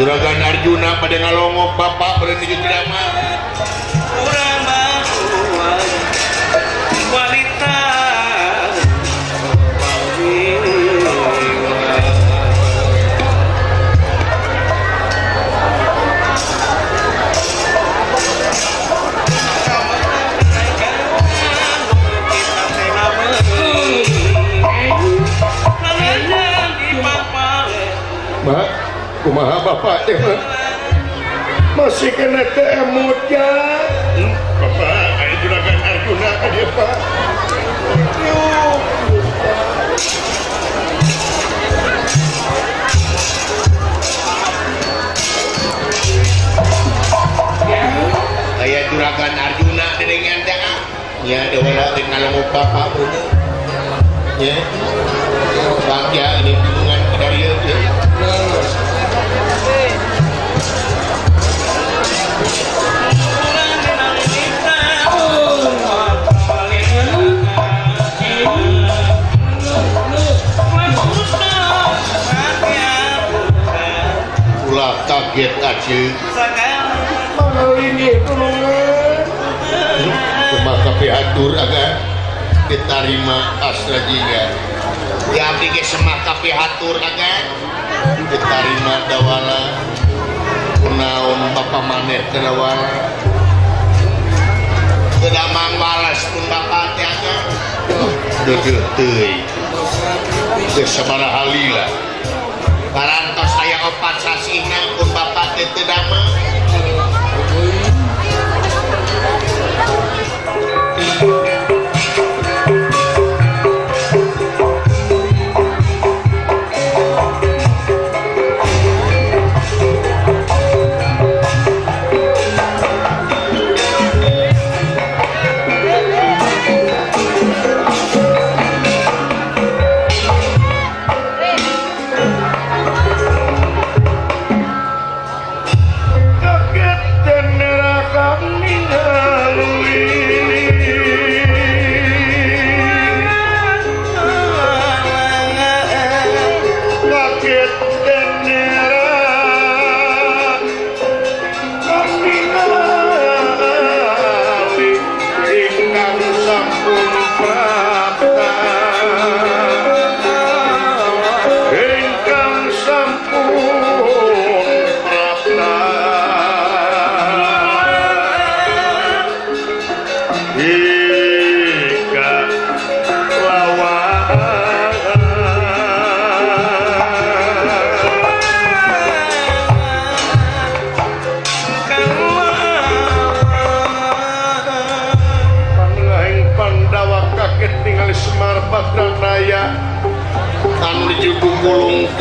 Juragan Arjuna pada ngalongok bapak pada nuju tidak mah urang bawa wanita Mak, kumaha bapak teh mah masih kena keemut ya. Bapak, aya Juragan Arjuna ka dieu Pak. Aya Juragan Arjuna dedengan teh ah. Nya dewana teh ngalongok bapak beuneu. Nya. Bagja ini hubungan dari ieu. Ulah kaget aja mana ini tulungan cuma kape hatur agak diterima asra jingga ya abdi ge semak kape hatur agak diterima dawala kenaon bapak maneh dawala kedamang walas pun bapak teh agak deudeuh teuy geus sabaraha halila karantos aya 4 sasina pun bapak teh teu damang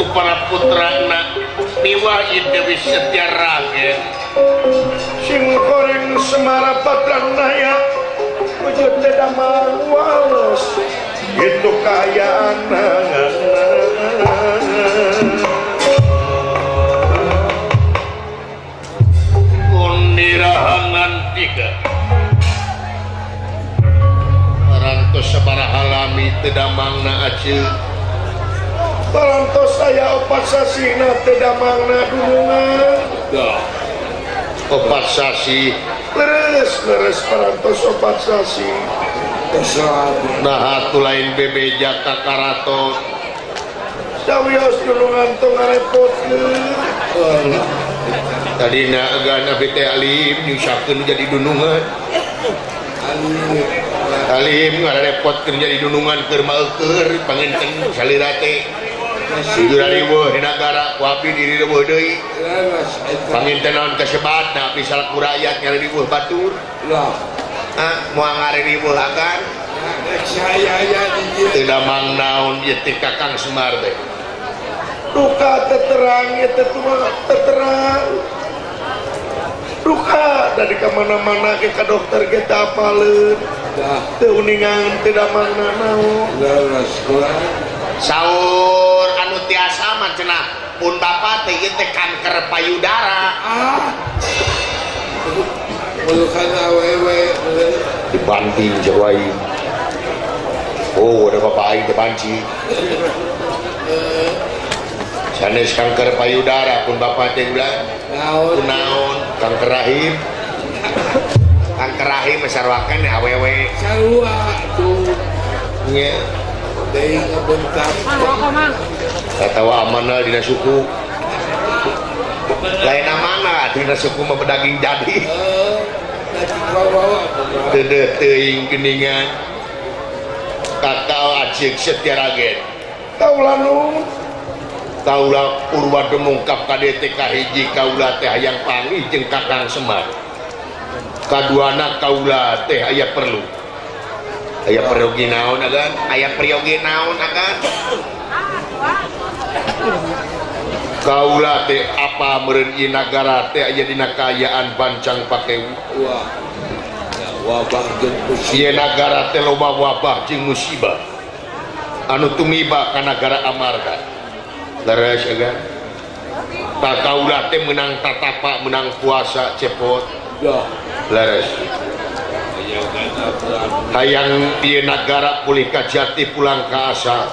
para putrana miwah Dewi Setyaragen sing goreng Semara Padranaya wujud damang walos itu kayaan Gondirahangan 3 parantos sabaraha lami teu damangna aceu parantos saya 4 sasina teu damangna dulungan. Dah. 4 sasi leres parantos 4 sasi. Nah atuh lain bebeja ka karaton. Sawios dulungan tong ngarepotkeun. Tadina egan abdi teh alim nyusakeun jadi dunungan. Alim ngarepotkeun jadi dunungan keur maeukeur panginten salira teh. Jurariweuh di negara ku abdi diri reueuh deui. Pangintenan kasebat na abdi salaku rakyat ngariweuh batur. Moal ngariweuh agan. Teu damang naon ieu teh Kakang Semar teh. Duka terang ieu teh terang. Duka dari ka mana-mana ke ka dokter ge teu apaleun. Teu uningan teu damang naon. Saur anu tiasa mah cenah pun bapak teh ieu teh kanker payudara. Mulukan awewe dibanting jawai. Oh, ada bapak aing teh banci. sanes kanker payudara pun bapak teh ulah naon kanker rahim sarwakan awewe sarua tuh nya deui ngabentak katawa amanah dina suku lain amana dina suku mah daging jadi teu teuing geuningan kakao acik setia ragen kaula nu kaula purwa demungkap kadete kahiji kaula teh hayang panggih jeung Kakang Semar kaduana kaula teh aya perlu ginaon agan aya priyogi naon agan kaula teh apa meureun ieu nagara teh aya dina kaayaan bancang pake wabah jeung ieu nagara teh loba wabah jeung musibah anu tumiba ka nagara amarga leres agan tak kaula teh menang tatapa menang puasa cepot leres hayang ieu nagara pulih ka jati pulang ka asal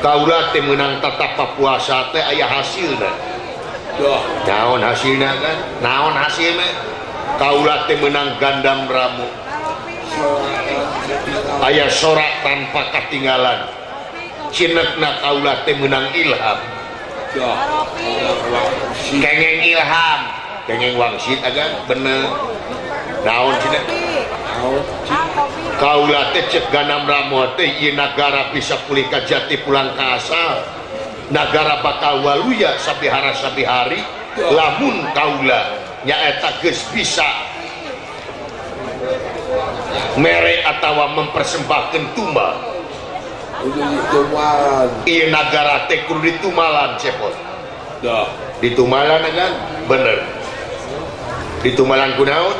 kaula teh menang tatapa puasa teh aya hasilna naon hasilna kan naon hasilna kaula teh menang gandam ramu aya sorak tanpa katinggalan cinekna kaula teh menang ilham kengeng ilham kengeng wangsit agan bener naon cenah kaula teh cek ganam ramu teh ieu nagara bisa pulih ka jati pulang ka asal nagara bakal waluya sabihara-sabihari lamun kaula nyaeta geus bisa mere atawa mempersembahkeun tumbal ieu nagara teh kudu ditumalan cepot ditumalan kan bener ditumalan kunaon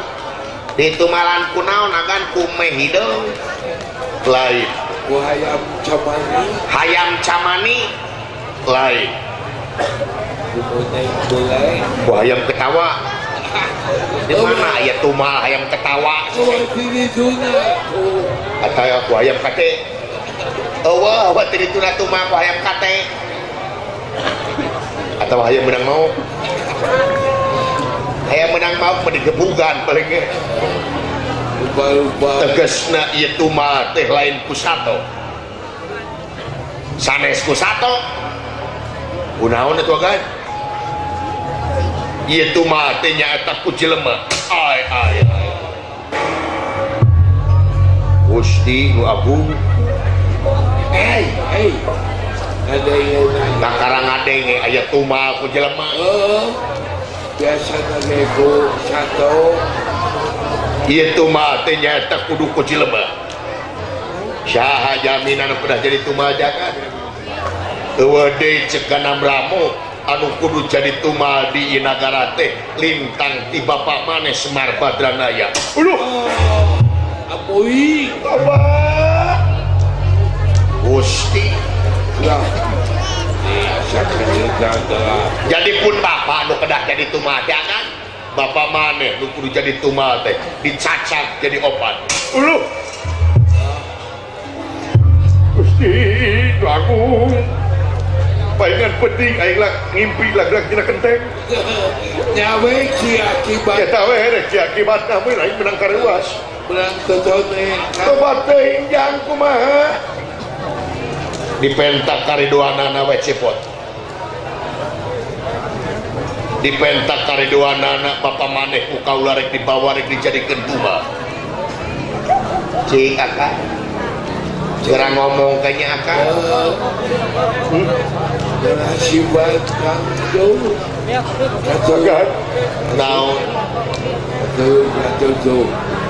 ditumalan kunaon agan kumeh hideung lain hayam camani lain ku hayam ketawa di mana aya tumal hayam ketawa atawa ku hayam kate eueuh wa teu dituna tumal ku hayam kate atawa hayam menang mau hayam menang mau digebugan paling ge tegasna ieu tumal teh lain ku sato sanes ku sato kunaon atuh kan ieu tumal teh nyaeta ku jelema ai Gusti nu agung ada yang nakarang ngadeng aya tumal ku jelema biasa nego satu ieu tumal teh nyaeta kudu ku jelema saha jaminan pernah jadi tumal jagat eueuh deui cek ganam ramu anu kudu jadi tumal di ieu nagara teh lintang ti bapak maneh Semar Badranaya apoi apa Gusti jadi pun bapak anu kedah jadi tumal teh kan bapak maneh nu kudu jadi tumal teh dicacak jadi opat Gusti aku palingan penting aing lah ngimpi lag-lag dina kenteng nyawe ki akibat eta we rek ki akibat kami lain menang kareuas menang totone tobat teuing jang kumaha dipentak karidoanana we cepot dipentak karidoanana bapak maneh ku kaula rek dibawa rek dijadikeun tumal cing kakak cara ngomong kayaknya akak nasibat kang jauh katakan naon jauh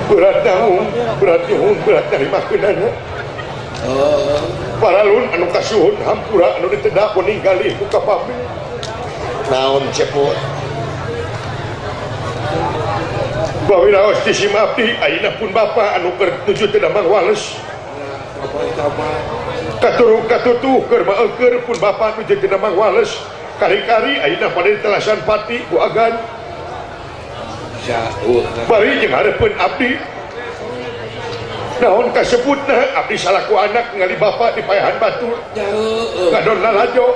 berat naon berat dari makunana paralun anu kasuhun hampura anu ditedak ninggali ku kapami naon cepot bawi raos di simapti ayeuna pun bapa anu keur nuju teu damang wales katutuh keur maeukeur pun bapa nu jeung damang wales kari-kari ayeuna pada ditelasan pati ku agan bari jeung hareupeun abdi naon kasebutna abdi salaku anak ngali bapa di payahan batur ngadon lalajo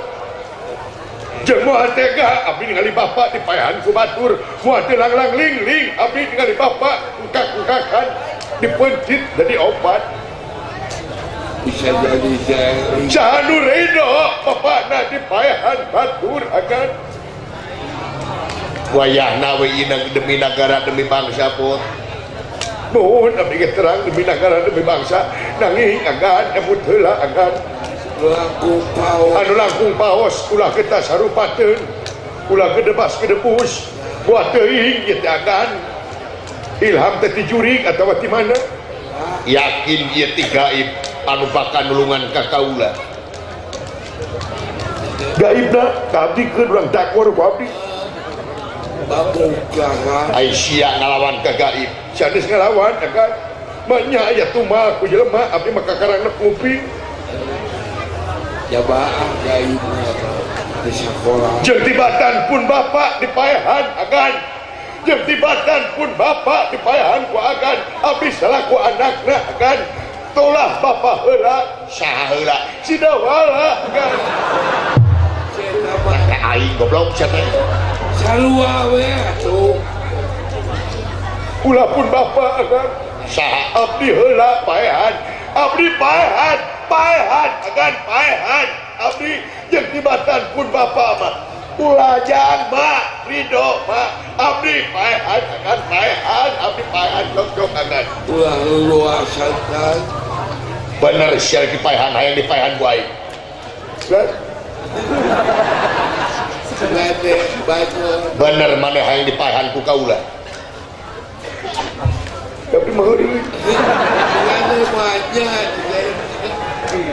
jeung moal tega abdi ningali bapak dipayahan ku batur moal teu langlang ling abdi ningali bapak engkak-engkakan dipencit jadi obat bisa jadi sering Janu Reno bapakna dipayahan batur agan wayahna we demi negara demi bangsa pun mohon abdi geus terang demi negara demi bangsa nanging agan emut heula agan anu langkung paos ulah kita sarupateun ulah gedebas gedebus buat teuing ieu teh agan ilham teh ti jurig atawa ti mana yakin ieu ti gaib anu bakal nulungan ka kaula gaibna ka abdi keur urang dakwar ku abdi ai sia ngalawan ka gaib sanes ngalawan agan manya aya tumal ku jelema abdi mah kakarangna kuping jabaan gaib di sekolah jeung tibatan pun bapak dipayahan agan jeung tibatan pun bapak dipayahan ku agan abdi salaku anakna agan tolah bapak heula saha heula si dawala agan teh aing goblok sia teh sarua we atuh ulah pun bapak agan saha abdi heula payahan abdi payahan agan payahan abdi jeung tibatan pun bapak mah ulajang mah ridho mah abdi payahan agan payahan abdi payahan jog agan ulah luasan bener sia dipayahan hayang dipayahan ku aing bener maneh hayang dipayahan ku kaula tapi mau deui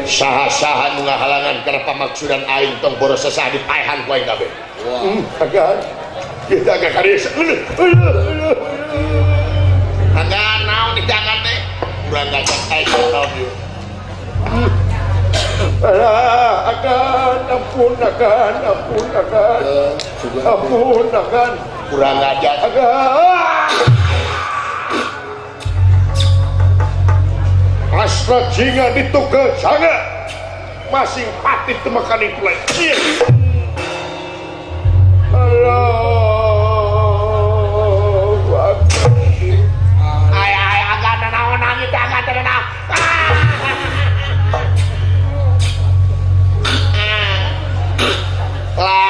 saha-saha nu ngahalangan kana pamaksudan aing tong boros sesah dipayahan ku aing kabeh agan kita agak karis agan naon dijangan teh urang ngajak aing naon ieu agan ampun agan kurang ngajak agan asrat jinga ditugel sangat masing patih temakaning kulai Allahu Akbar ay agak nanaon nangis agak tenang la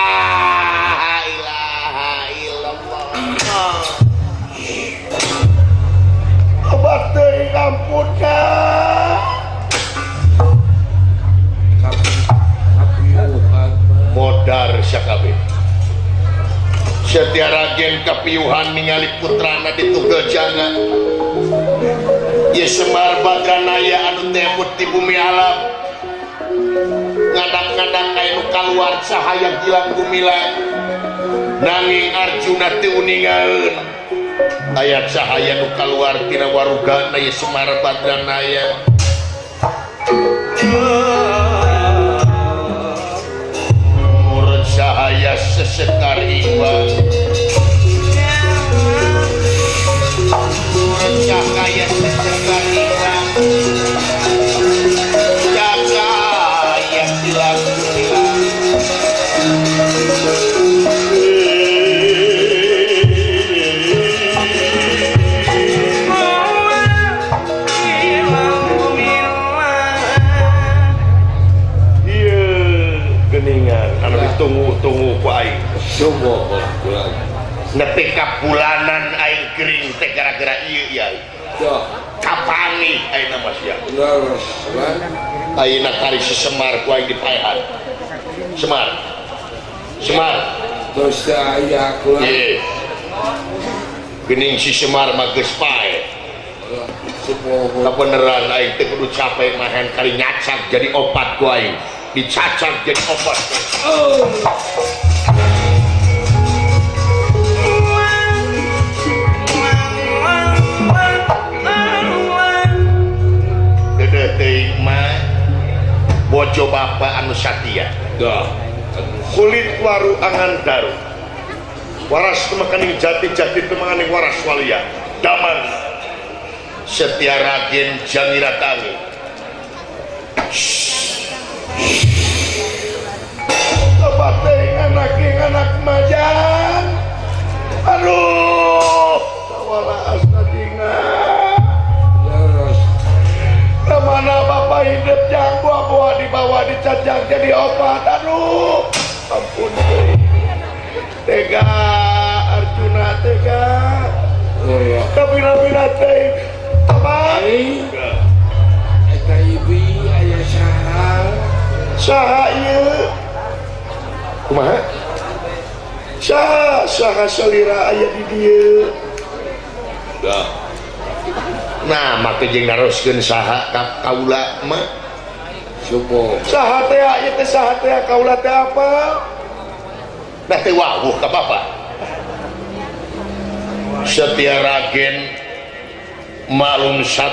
ilaha illallah obat teuing ampun modar syakabe setiaragen kapiuhan ningali putrana ditugel jana ieu Semar Badranaya anu temut di bumi alam ngadak-ngadak aya nu kaluar cahaya gilang gumilang nanging Arjuna teu ningaeun aya cahaya nu kaluar tina warugana ieu Semar Badranaya cahaya sesekar ikhwan cahaya sesekar ikhwan cahaya silang tunggu ku aing semua bulan nepi ka bulanan aing gering teh gara-gara ieu ya kapani ayeuna mah sia ayeuna kari si Semar ku aing dipayahan Semar terus aya ku geuning si Semar mah geus pae semua beneran aing teh kudu capek mahen kali nyacak jadi opat ku aing dicacak jadi obat gede teuing mah bojo bapa anu satia kulit waru angan daru waras temakaning jati-jati temakaning waras walia daman setia ragen Jamila tangi obat teuing anak majan aduh tawala astadinga kemana bapak hidup yang buah-buah dibawa dicacang jadi obat aduh ampun tega Arjuna tega tapi nabi teh apa eta ibi aya saha ieu kumaha saha salira aya di dieu nah make jeung naroskeun saha ka kaula mah subuh saha teh aya teh saha teh kaula teh apa dah teh wawuh ka bapak setia ragen malum sat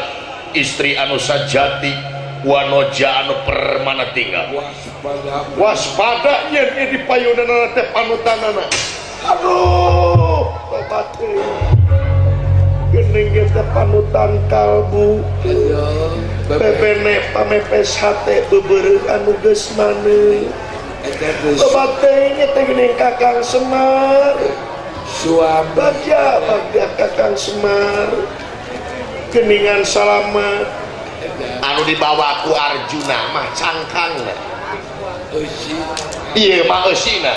istri anu sajati wanoja anu permana tinggal waspada yen di payunana teh panutanana aduh tobat teh geuning teh panutan kalbu bebene pamepes hate bebeureuh anu geus maneh tobat teh teh geuning Kakang Semar bagja Kakang Semar geningan salamet anu dibawa ku Arjuna mah cangkang iya mah eusina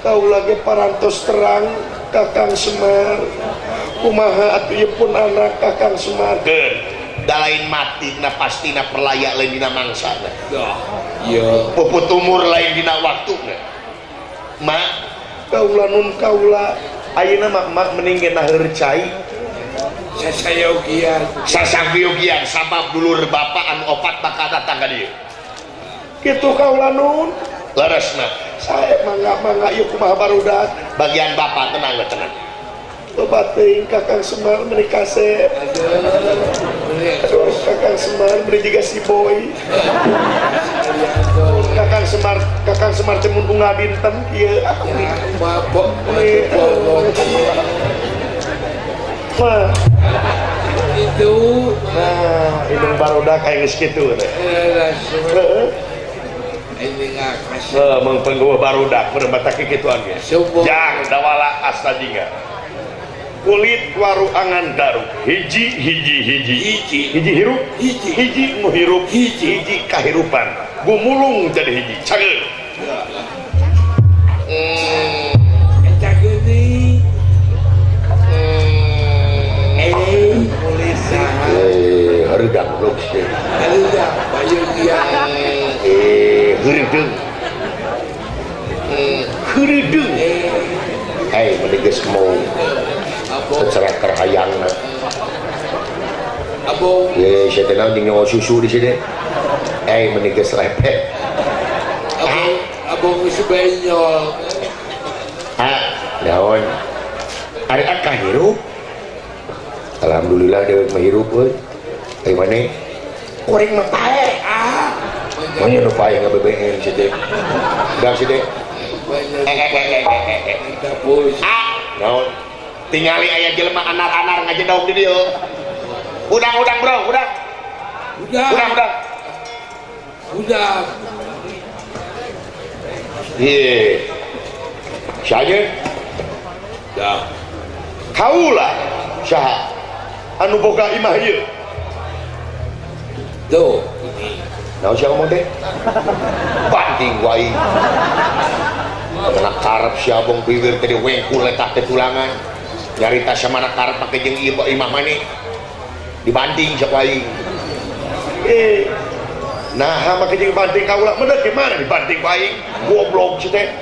kau lagi parantos terang Kakang Semar kumaha atuh ieu pun anak Kakang Semar da lain mati na pastina perlayak lain dina mangsana iya puput umur lain dina waktuna mak kaula nun kaula ayeuna mak mending genah heurcai sasangyogian sabab dulur bapak anu opat bakal datang ka dieu kitu kaula nun leresna sae mangga ieu kumaha barudak bagian bapak tenang tobat teuing Kakang Semar menikah se Kakang Semar beri jiga si boy Kakang Semar teh mun bunga dinten kieu mabok mah itu nah hidung barudak aya geus kitu heeh ini ngakas mengpenggueuh barudak bener mata kikituan ge jang dawala astadinga kulit waru angan daru hiji hirup hiji muhirup hiji kahirupan gumulung jadi hiji cageul eta geuning hareudak blok sih hareudak payeugian heureudeng mending geus mau secara kerhayangna abong ye saya tenang jeung nyawa susu di sini mending geus lepet abong geus benyol naon ari kahirup alhamdulillah dewek menghirup euy maneh kuring mah pae maneh nu pae ngabebeen si teh dah si teh naon tingali aya jelema anar-anar ngajedog di dieu udang bro udang ieu saja dah kaula saha anu boga imah ieu tuh naon sia ngomong teh banting wae anak karep sia abong bibir teh wengkul letah teh tulangan nyarita samana karep make jeung ieu imah maneh dibanting sak wae nah make jeung banting kaula meneh ge mana dibanting wae goblok si teh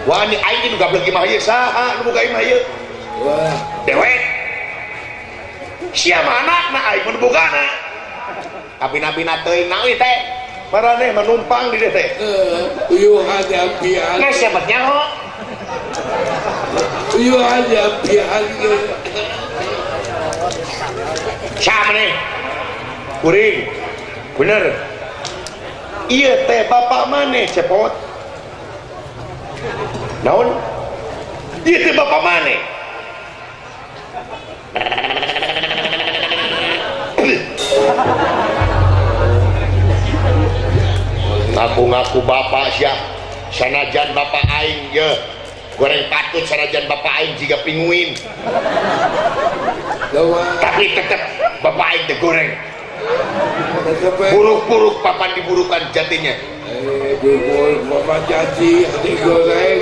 wani aing nu gablek imah ieu saha nu boga imah ieu wah dewek sia manakna aing mun bogana kapina-pina teuing naon teh maraneh menumpang di dieu teh uyuh hadapian geus sebet nyaho uyuh hadapian sa maneh kuring bener ieu teh bapak maneh cepot naon ieu teh bapak maneh ngaku-ngaku bapak siap sanajan bapak aing ya goreng patut sanajan bapak aing jika pinguin tapi tetap bapak aing digoreng buruk-buruk papan diburukan jatinya bapak jati digoreng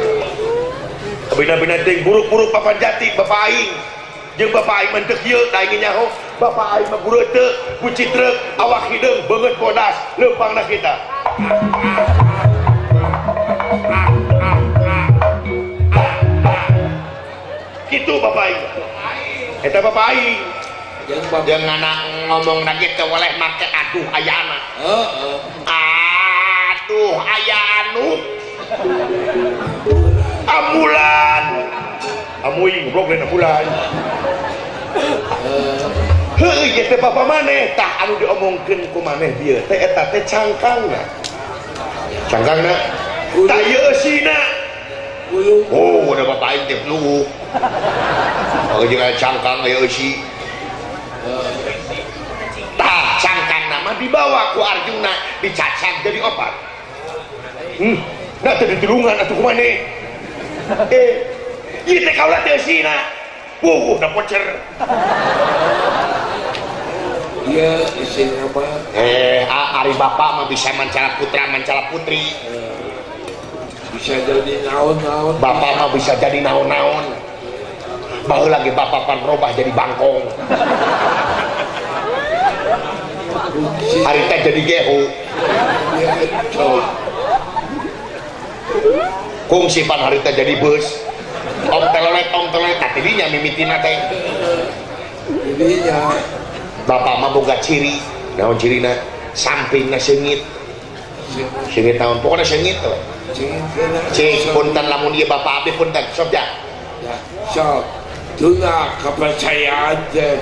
bina-bina ting buruk-buruk papan jati bapak aing jeung bapak aing mentek ieu da ingin nyaho bapak aing mah bureuteu bucitrek awak hideung beungeut bodas leumpangna kita gitu bapak aing eta bapak aing jeung anak ngomong lagi teh oleh make aduh ayana aduh aya anu amulan amuing goblok lain amulan heuh ieu teh bapak maneh tah anu diomongkeun ku maneh dieu teh eta teh cangkangna tah ieu eusina oh udah bapak aing teh flu kalau jeung cangkang aya eusi tah cangkang nama dibawa ku Arjuna dicacang jadi obat nah teh ditulungan atuh kumaneh ieu teh kaula teh eusina da pocer iya isinya apa ari bapak mah bisa mancala putra mancala putri bisa jadi naon-naon bapak mah bisa jadi naon-naon baru lagi bapak pan robah jadi bangkong hari teh jadi gehu kungsi pan hari teh jadi bus om telolet tadinya mimitina teh jadinya bapak mah boga ciri naon cirina sampingna seungit naon pokoknya seungit tuh cik punten lamun ieu bapak abdi punten sok ya sok tuna kepercayaan teh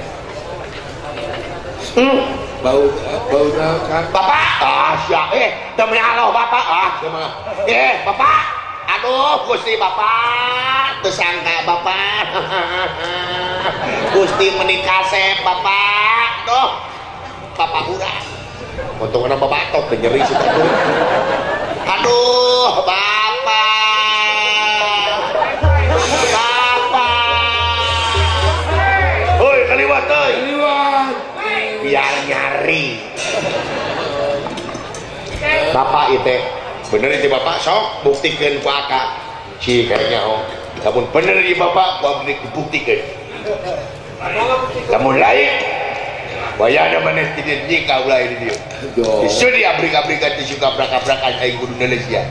bau kan bapak sia demi Allah bapak bapak aduh Gusti bapak tersangka bapak Gusti menikah sep bapak doh bapak hurang untungnya bapak tok nyeri sih aduh bapak hoi kaliwat euy biar nyari bapak itu bener itu bapak sok buktikan ku akak si kayaknya namun bener itu bapak gua dibuktikan namun lain bayar mana tidak nikah ulah ini dia isu dia abrik-abrikan tisu kabrak-kabrakan aing kudu Malaysia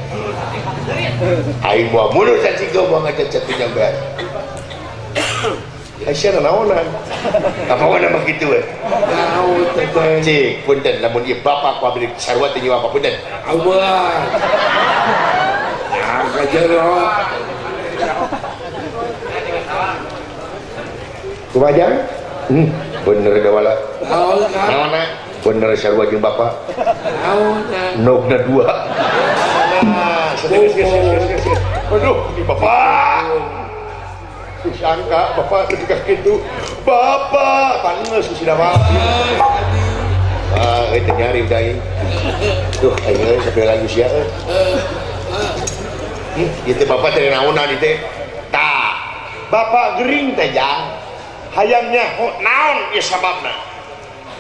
aing bawa mulu cacing bawa ngecet-cet penjagaan Aisyah naonan apa wana begitu naon teh cik punten lamun ieu bapak ku abdi sarua teh nyawa apa punten Allah kajero kumajang bener da wala naon kan naonna bener sarua jeung bapak naon nogna dua aduh ini bapak sangka bapak ketika gitu bapak panas sudah mati itu nyari udah ini tuh ayo sampai lagi usia itu bapak dari naonan itu tak bapak gering teh jang hayangnya naon ya sababna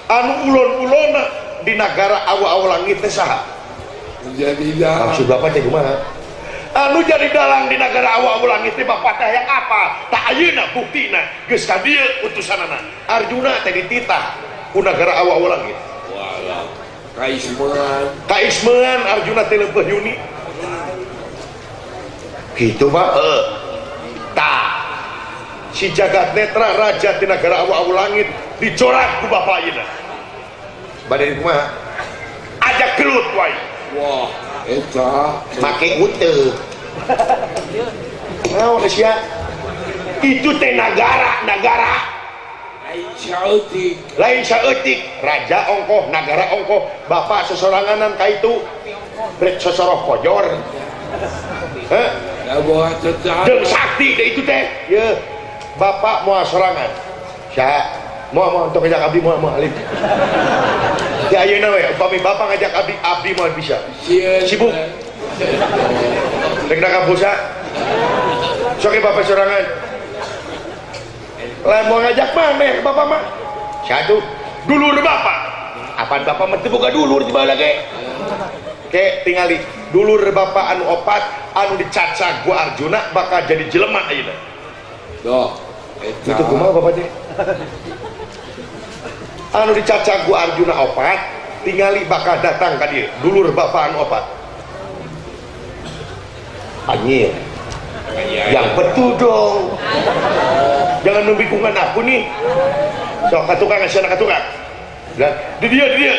anu ulon-ulona di negara awa-awa langit teh saha jadi maksud bapak teh kumaha anu jadi dalang di negara awa-awa langit teh bapak teh yang apa tak ayeuna buktina geus ka dieu utusanana Arjuna teh dititah ku negara awa-awa langit walah kaismeun Arjuna teh leumpeuh yuni gitu pak tah si Jagat Netra raja di negara awa-awa langit dicorak ku bapak ayeuna bade kumaha ajak gelut wae wah eta make uteuh naon sia itu teh negara lain saeutik raja ongkoh negara ongkoh bapak sesoranganan ka itu rek sosoroh kojor bawa tetap jeung sakti deh itu teh ye bapak moal sorangan saha moal untuk ngajak abdi moal alif di ayeuna we upami bapak ngajak abdi moal bisa sibuk rek da kapusa sok bapak sorangan lain mau ngajak maneh bapak mah satu dulur bapak apaan bapak mah teu boga dulur di bawah lagi ke tingali dulur bapak anu opat anu dicacag ku Arjuna bakal jadi jelema ayeuna Doh, itu kumaha bapak teh anu dicacag ku Arjuna opat tingali bakal datang ka dieu dulur bapak anu opat anjir yang betul dong jangan membingungkan aku nih sok katukang asana katukang dan di dia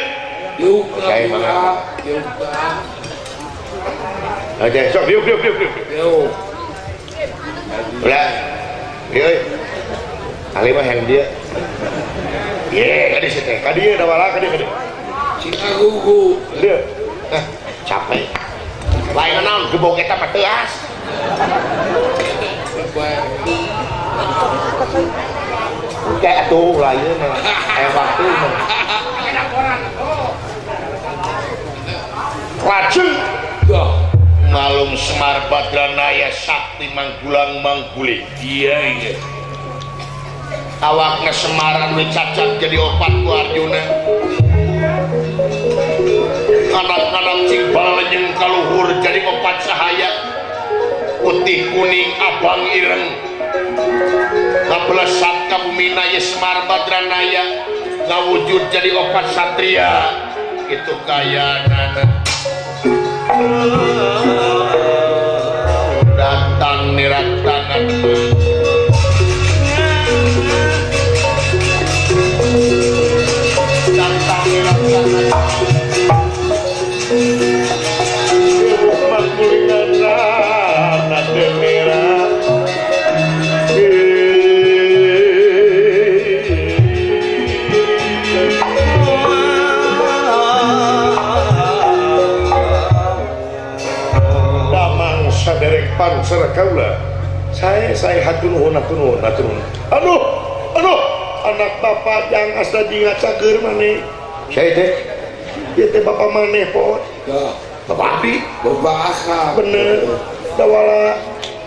Yuka, Saya mana? Yuka, aja sok dia Yuka. ulah dia ali mah yang dia ye kadi teh kadi da wala kadi Cikagugu. dia capek lain naon gebog eta mah teu as kayak atuh lain waktu racun Doh, Malung Semar Badranaya Sakti Manggulang Mangguling iya. awakna Semaran we cacat jadi opat ku Arjuna anak-anak cing balajeng kaluhur jadi opat cahaya putih kuning abang ireng ngabelesat ka bumina ye Semar Badranaya ngawujud jadi opat satria itu kaya nana datang nirat tangan datang nirat tangan makulingan anak demira saderek panser kaula saya hatur nuhun aduh anak bapak yang asal jingat cager maneh saya teh ieu teh bapak maneh pot Doh, bapak abdi Bapak Akang. bener dawala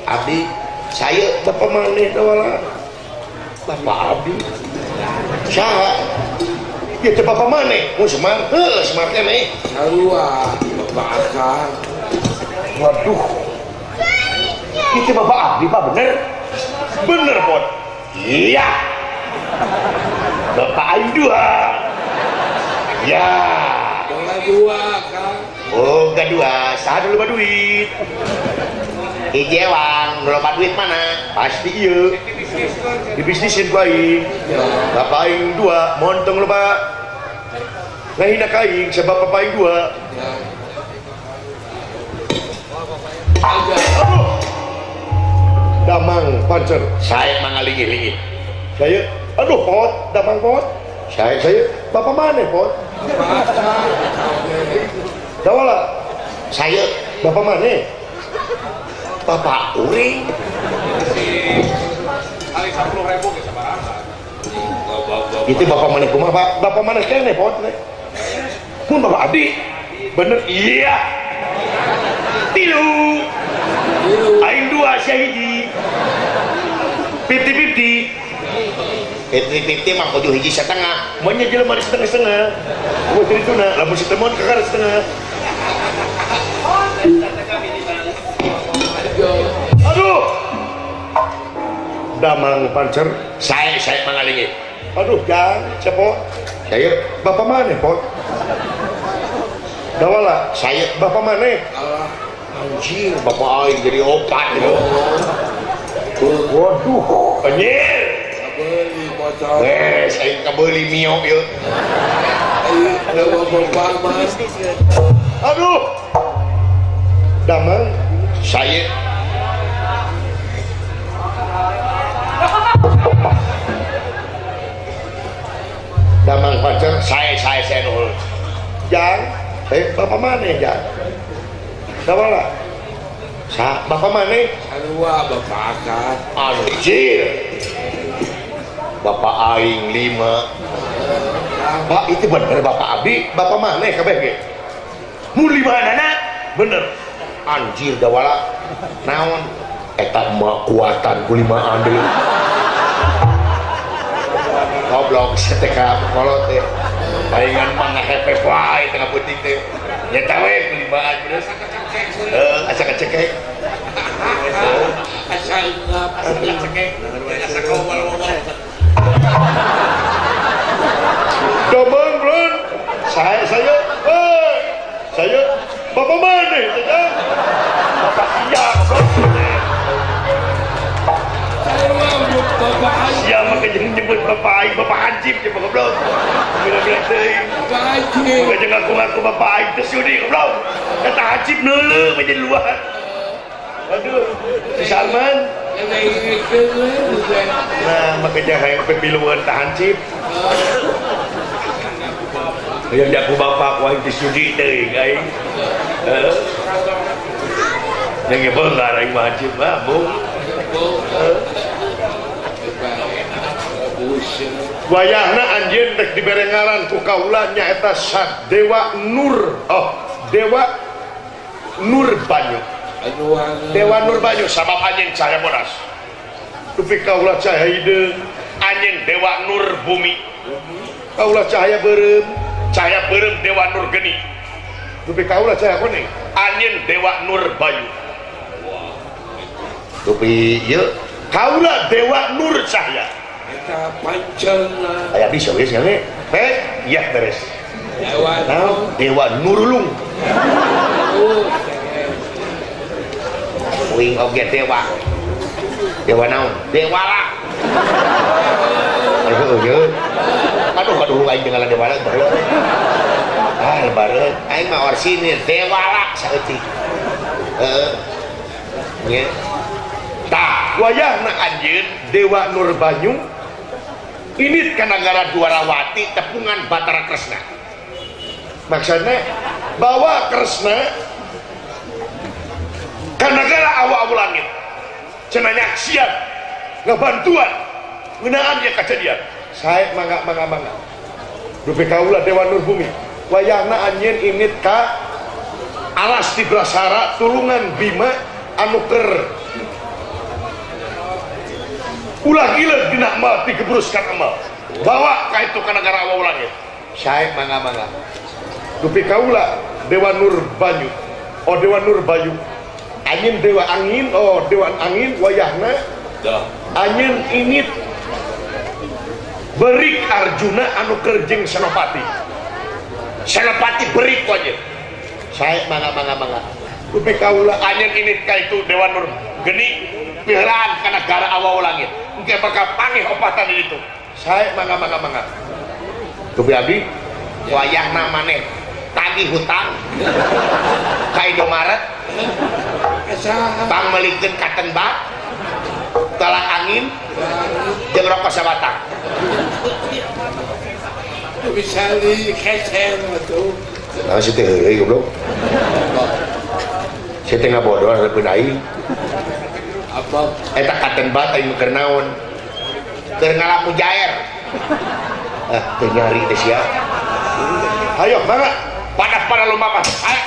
abdi saya bapak maneh dawala bapak abdi saha ieu teh bapak maneh mun Semar heuh Semar keneh Sarua, Bapak Akang. waduh itu bapak abdi pak bener pot iya bapak aing dua ya Bola dua, Kang. oh gak dua saha dulu duit hiji ewang loba duit mana pasti iya di bisnisin ku aing bapak aing dua montong loba ngahina ka aing sebab bapak aing dua aduh damang pancer saya mengalingi-lingi saya aduh pot damang pot saya bapak mana pot dawala saya bapak mana bapak uring itu bapak mana kumaha bapak mana kene pot pun bapak abdi bener iya tilu aing dua sia hiji 50-50 mah kudu hiji setengah mun nya jelema setengah-setengah mun dituna lamun si temon kakar setengah aduh damang pancer saya mengalingi aduh jangan cepot saya bapak mana pot dawala saya bapak mana anjing bapak aing jadi opat gitu waduh anjir Kabeli pocong. aing kabeuli mio ieu Bapak Mas. aduh damang saya damang pacar saya nuhun jang bapak mana jang dawala bapak mana Sarua, Bapak Akang. anjir bapak aing 5 pak itu bener bapak abdi bapak mana kabeh ge mun 5 anak bener anjir dawala naon eta mah kuatan kulimaan deui goblok seteka kolot teh palingan mah ngahepes wae tengah peuting teh nyata we kulimaan bener asa kecekek asal ngap asa kowal-wal Dobong bro, saya, bapak mana? Bapak siap, siap makanya nyebut bapak Aing, bapak Hansip je bapak bro. Bila-bila teh, makanya ngaku-ngaku bapak Aing tersudi bro. Kata Hansip nele menjadi luar. Aduh, si Salman. Nah, makanya yang pemiluan tak Hansip. Yang jago bapak wah itu sudi deh guys. Yang benar yang wajib bu. Wayahna anjeun rek dibere ngaran ku kaula nyaeta Dewa Nur. Oh, Dewa Nur Banyu. Dewa Nur Banyu sabab anjeun cahaya bodas. Dupi kaula cahaya hideung, anjeun Dewa Nur Bumi. Kaula cahaya beureum. Cahaya berem Dewa Nur Geni dupi kaulah cahaya kuning anjeun Dewa Nur Bayu dupi ieu kaulah Dewa Nur Cahaya eta pancena aya bisa geus nya iya beres Dewa Nurulung wing oge Dewa naon Dewa lah aduh aing dengan Dewa lah lebaran aing mah orsinir Dewa lah saeutik nya tah wayahna anjeun Dewa Nur Banyu ini ka nagara Dwarawati tepungan Batara Kresna maksudnya bawa Kresna ka nagara awa-awa langit cenah nyaksian ngabantuan ngeunaan ya kejadian saya mangga dupi kaula Dewa Nur Bumi wayahna anjeun init ka alas Tibrasara tulungan Bima anu keur ulah gila dina amal digebruskan amal bawa ka itu ka nagara awa langit saya mangga dupi kaula Dewa Nur Banyu oh Dewa Nur Bayu anjeun Dewa Angin oh Dewa Angin wayahna anjeun init berik Arjuna anu kerjeng Senopati berik aja saya mangga dupi kaula anjeun init ka itu Dewa Nur Geni pihelaan ka nagara awa langit engke bakal pangih opatan itu saya mangga dupi abdi wayahna maneh tagih hutang ka Indomaret bang melikeun katen bat talak angin jeung rokok sabatang bisa dikeceng atuh nah si teh heureuy goblok si teh ngabodoh hareupeun aing apa eta katen bat aing keur naon keur ngalamu jaer teu nyari teh sia hayo mangga pada lomba mah ayo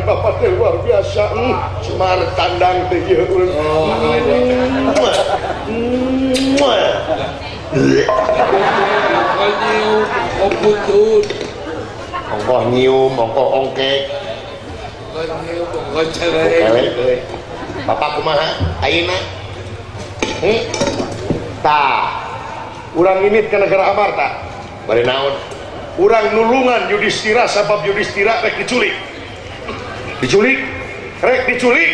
Bapak teh luar biasa Semar tandang teh ieu ongkoh nyium ongkoh ongkek ongkoh cerewet Bapak kumaha ayeuna tah urang init ka negara Amarta bari naon urang nulungan Yudhistira sabab Yudhistira rek diculik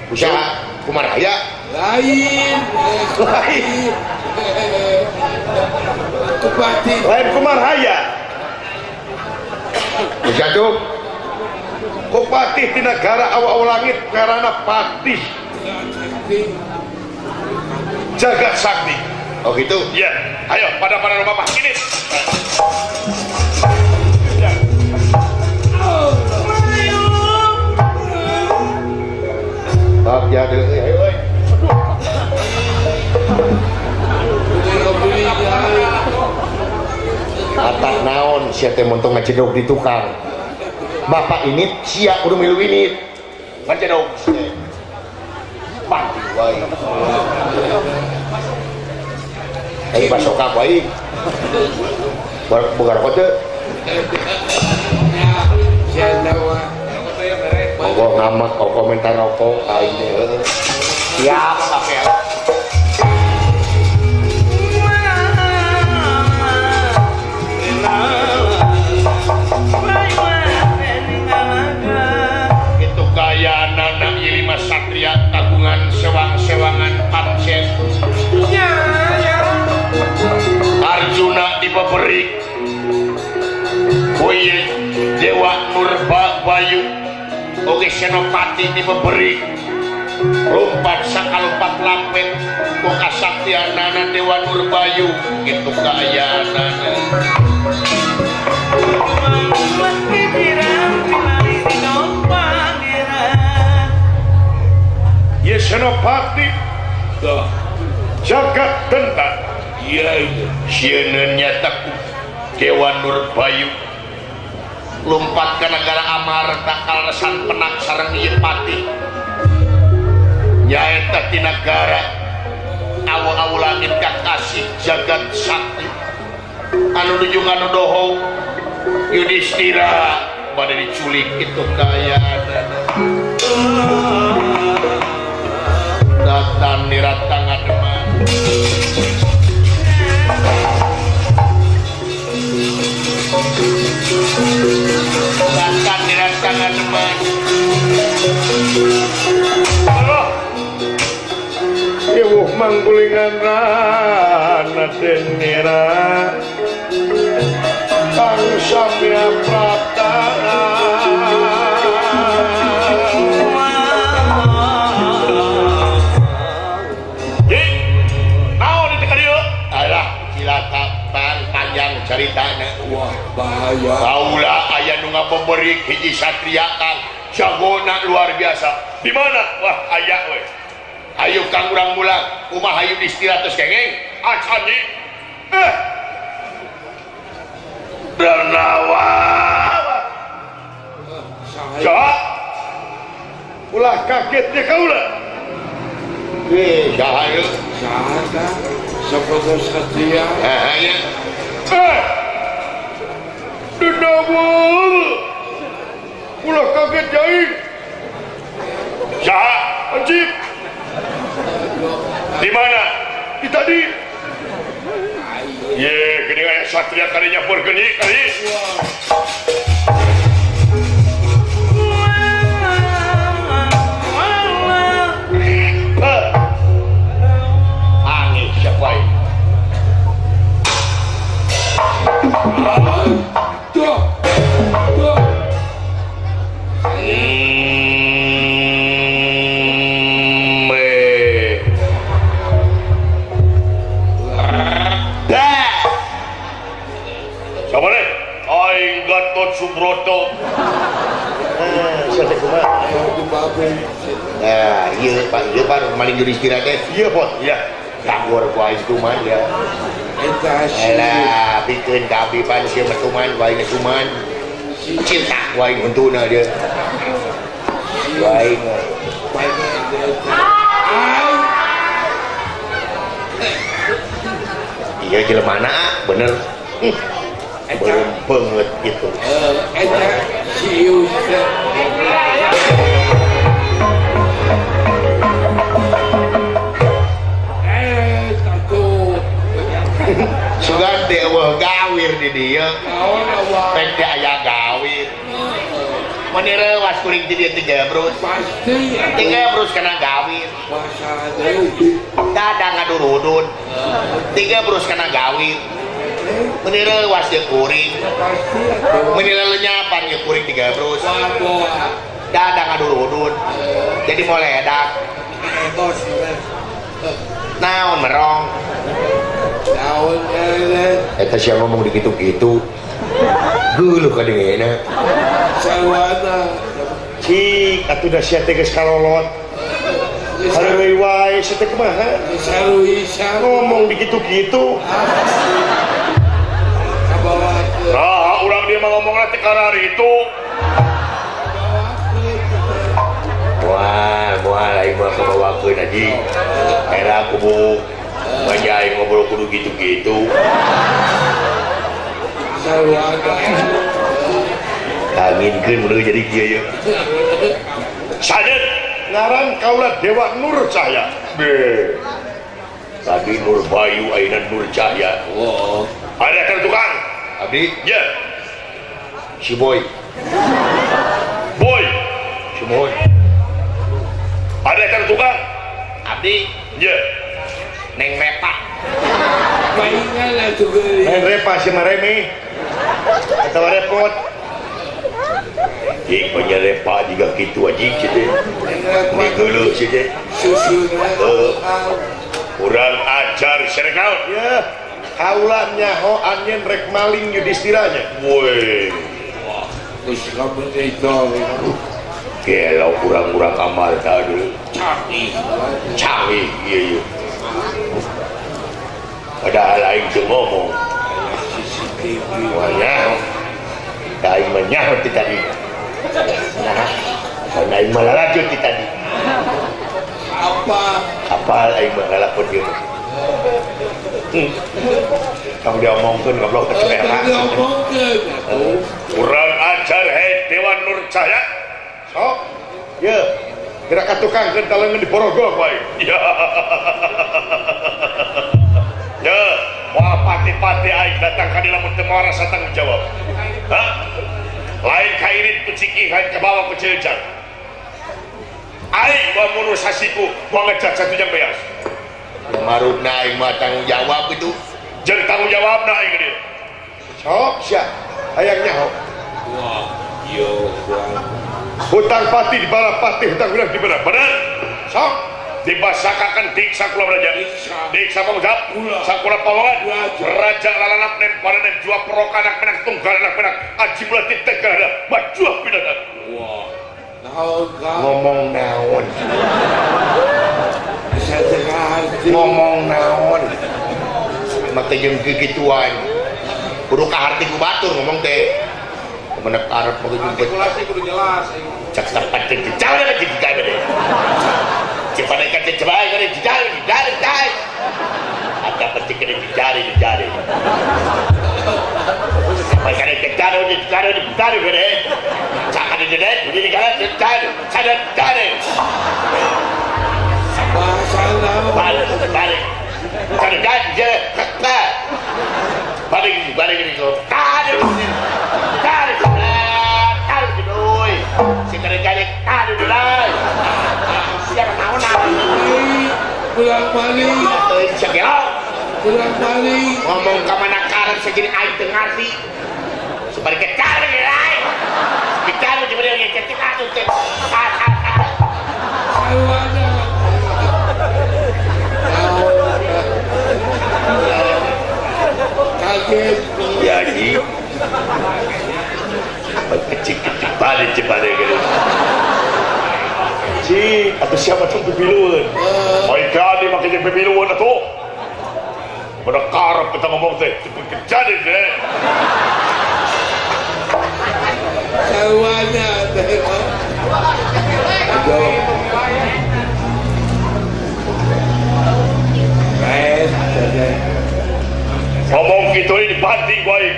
usaha Kumaraya lain Kupati lain Kumaraya jatuh Kupati di negara awa-awa langit karena Patih jagat sakti. Oh gitu. Ya, ayo pada rumah Pak ini. Ya. Maaf ya deh, ayo. Atak naon sia teh montong ngacedog di tukang. Bapak ini sia kudu milu ini. Ngacedog. Mati wae. Ayo basoka wae. Boga rokok teh. Monggo ngamak komentar rokok aing teh. Siap sampean. Itu kaya anak Yilima Satria kagungan sewang-sewangan pancen. Arjuna dipeberik Boye Dewa Nurbayu oge Senopati dipeberik lompat sakalompat lapet ku kasaktianana Dewa Nurbayu gitu kaayana Ye Senopati jagat tentang iya sieun nyata Dewa Nurbayu lompat ke negara Amarta kalesan penak sareng ieu pati nyaeta ti negara awu-awu langit kakasih jagat sakti anu nuju anu doho Yudhistira pada diculik itu kaayana datang niratang ademan datang niratang ademan iwuh manggulingan rana denira Kang Samya Prapta ceritanya wah bahaya Paula aya nu ngaboberi hiji satria kang jagona luar biasa di mana wah aya we ayo kang urang mulang kumaha Yudhistira tos kengeng acani Bernawa ja ulah kaget ya kaula saha ieu? saha sapodo satria Ya. Dendamul ulah kaget jaing saha anjing di mana di tadi ye gini kayak satria kalinya bergeni kali angin siapa ini Gatot Subroto Siapa kumaha? Nah, iya Pak maling Yudhistira teh. Iya, Pot. ya Gangguar ku aing tuman ya. eta Elah, bikin kabi pan sia metuman wae tuman. Cinta wae untuna dia. Wae. Iya jelemana bener. Belum banget gitu. eta siu Sugan dewa gawir di dia. kawan awak Pek dia aya gawir. Menire was kuring di dia 3 brus. pasti 3 brus kena gawir. puasa deui Dadang ngadurudun 3 brus kena gawir. Menire was dia kuring. pasti Menire lenyapan ya kuring 3 brus. atuh Dadang ngadurudun. Jadi mau ledak. bos naon merong Naon ngaran eta sia ngomong di gitu-gitu geuleuh ka dengena sarwana cik atuh da sia teh geus kalolot hareureuy wae sia teh kumaha saruisa ngomong di gitu-gitu kabawa nah urang dia mah ngomongna teh karar itu moal aing mah kabawakeun aji era kubu bajai ngobrol kudu gitu-gitu sarwana kanginkeun mun jadi kieu ye sadet ngaran kaulah Dewa Nur Cahya be tadi Nur Bayu ayeuna Nur Cahya oh ada kan tukang abdi ya si boy boy si mohon ada kan tukang abdi ya neng repa mainan atuh geuli main repa si mareme atau repot jik penyerepa juga gitu aji cede ini geuleuh cede susuna kurang ajar serekaun ya kaulah nyaho anyen rek maling Yudhistiranya woi geus kabeh itu gelau kurang-kurang amal tadi canggih canggih iya iya padahal aing teu ngomong CCTV wanya aing mah nyaho ti tadi nah karena aing mah lalajut ti tadi apa apal aing mah ngalakon ieu kamu dia omongkeun goblok teh era ngomongkeun atuh kurang ajar hei Dewa Nur Cahya sok ya gerak ka tukang keun talengeun di Borogol wae ya ya moal pati-pati aing datang ka dilamun teu moal rasa tanggung jawab hah lain ka irit ku cikihan ke bawah ku Cileuncar aing bawa ngurus hasiku bawa ngecat 1 jam beas marupna aing mah tanggung jawab itu jeung tanggung jawabna aing ke dieu sok sia hayang nyaho wah yo hutang pati di bala pati hutang urang di benar benar sok dibasakakan diksa kula raja diksa pangujab sakura pawangan raja lalanap nem paranem jua perokanak menang tunggal anak menang aji belati tegada majuah pindah wah naon ka ngomong naon bisa hati ngomong naon mata jeung kegituan kudu ka harti ku batur ngomong teh kemenek arep mah jeung artikulasi kudu jelas cak tempat teh jauh dari jika bade cepat ikan cepat kan dijari ada penting kena dijari sampai kan dijari bade cak ada dedet jadi kan dijari bahasa naon balik kan je kata balik itu tadi si kerja tadi dulu siapa tahu pulang balik pulang balik ngomong ke mana karan segini aing teu ngarti supaya kecar we lain kecar cuma dia ngecek atuh teh sarwana kaget jadi kecil-kecil balik gitu si atau siapa tuh pemiluan mereka dia makanya pemiluan atau pada karep kita ngomong teh jadi deh sarwana aduh ngomong gitu ini dibanting baik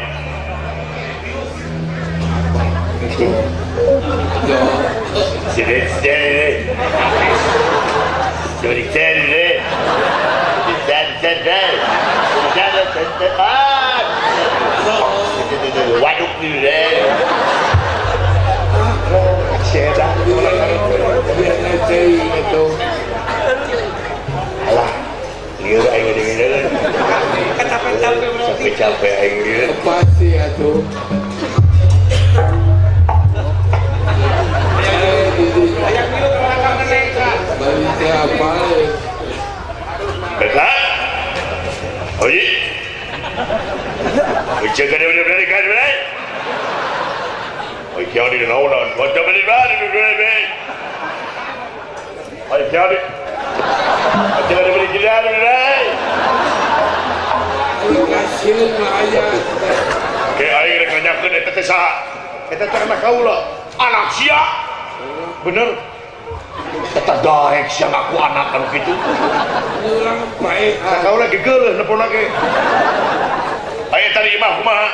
sini waduk ni deh saya biar aja itu alah liur aing gede-gede capek-capek aing liur pasti itu balik apa jaga dia benar-benar kan benar. Oi kau di naon, kau benar-benar benar. Oi kau di, jaga dia benar-benar benar. Kasih ayah. Kayak air kerenyakan eta teh saha? Eta teh anak kaula, anak sia. Bener. Eta daek sia ngaku anak anu kitu. Orang baik. Kaula ge geuleuh nepona ge. Aya tadi imah kumaha?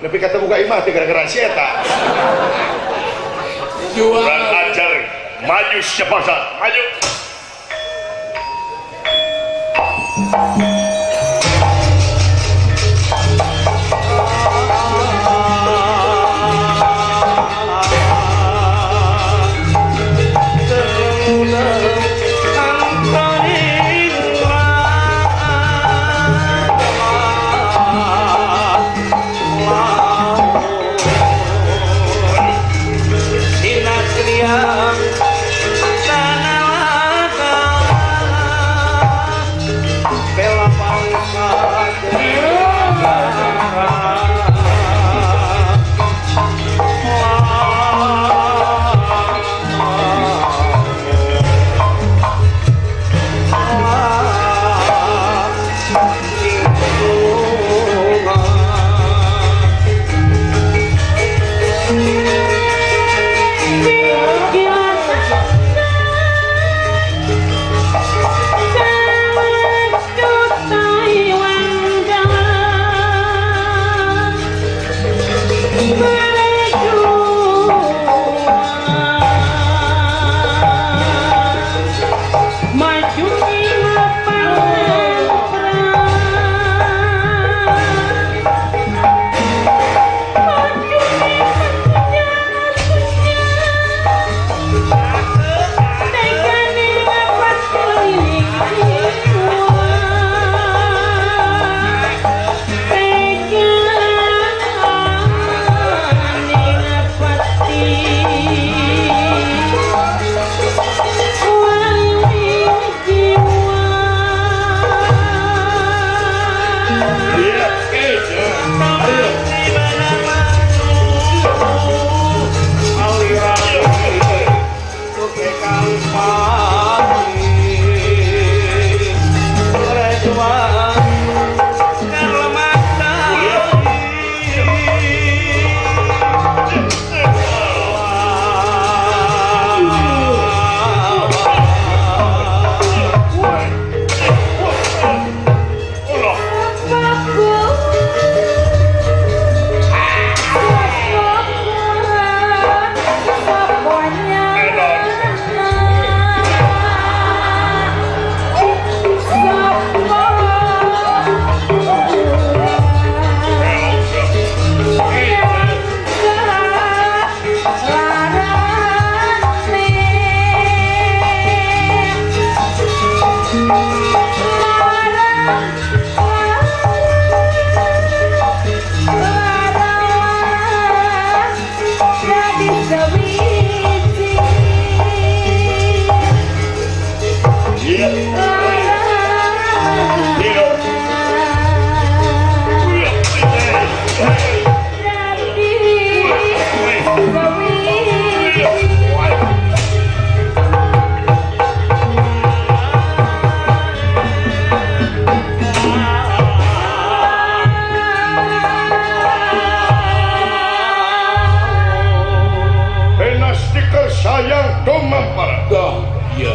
Nepi kata buka imah teh gara-gara si eta. Jual. Kurang ajar, maju siapa sah? Maju.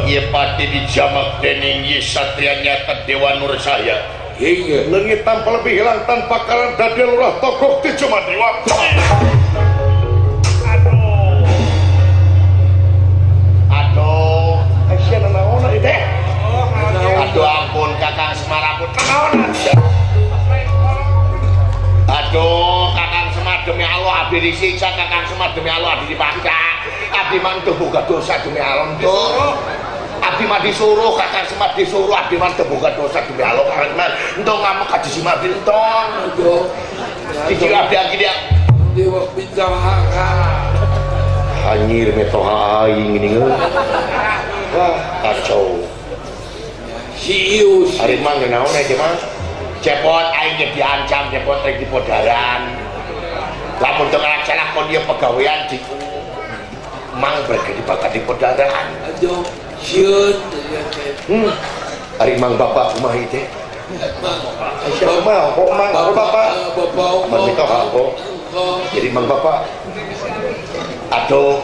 Ieu pati dijamak dening ieu satria nyata Dewa Nur Saya. Hingga Leungit tanpa lebih hilang tanpa kalah dadi lurah tokok ti cuma dewa. Aduh, sia naon ieu teh? Aduh ampun Kakang Semar ampun naon. Aduh Kakang Semar demi Allah abdi disiksa, Kakang Semar demi Allah abdi dipaksa. Abdi mah teu boga dosa demi Allah tuh. Abdi mah disuruh, Kakang Semar disuruh, abdi mah teu boga dosa demi Allah. Kakang Semar entong ngamuk ka di Semar entong. aduh. Cicing abdi lagi dia. Dewa bintang haka. Anjir metoha aing gini ngeun. Wah, kacau. Si Ius. Ari mah naon aja mah? cepot aing diancam cepot rek dipodaran lamun teu ngalaksana kon dia pegawean di mang berarti dibakat dipodaran aduh sieun ari mang bapak kumaha ieu teh bapak bapak Mang Mito aku jadi mang bapak aduh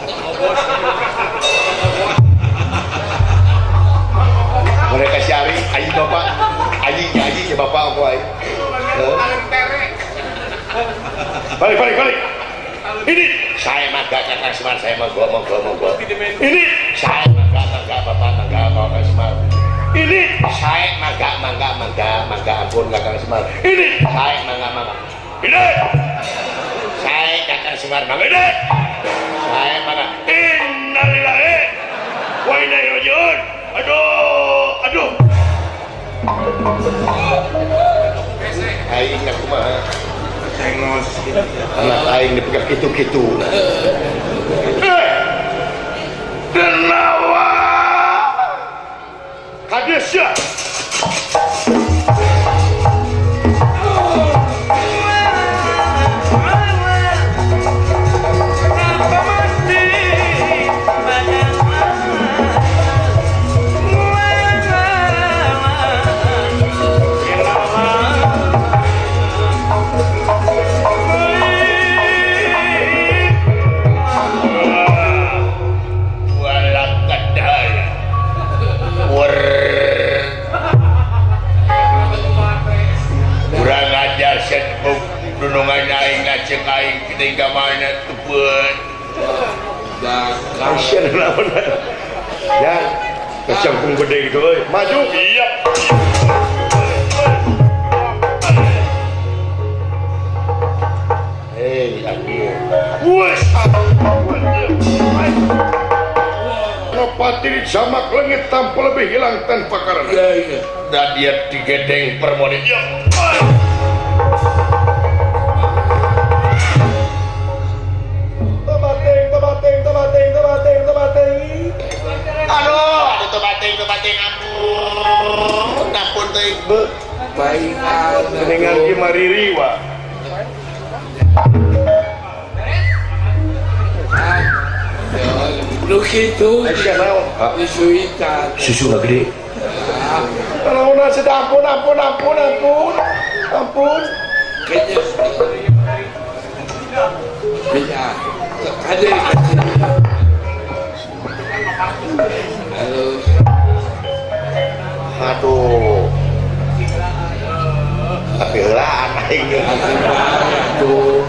mereka syari ayi bapak ayi ya bapak aku ayi balik ini saya mangga Kakang Semar saya monggo ini saya mangga bapak Kakang Semar ini saya mangga ampun Kakang Semar ini saya mangga ini saya Kakang Semar mangga ini saya mangga innalillahi wa inna ilaihi raji'un aduh aing kumaha anak aing dipegang gitu Denawa Kadesya dunungan aing ngajak aing kita ke mana tebet kasian lawan ya kecangkung gede gitu maju iya akhir wes Nopati jamak langit tanpa lebih hilang tanpa karena dan dia digedeng permoni aduh tebating ampun teh baik dengan kimariri wa lu gitu disuitan susu nggak gede kalau nasi ampun kayaknya bisa ada harus aduh tapi helaan aing tuh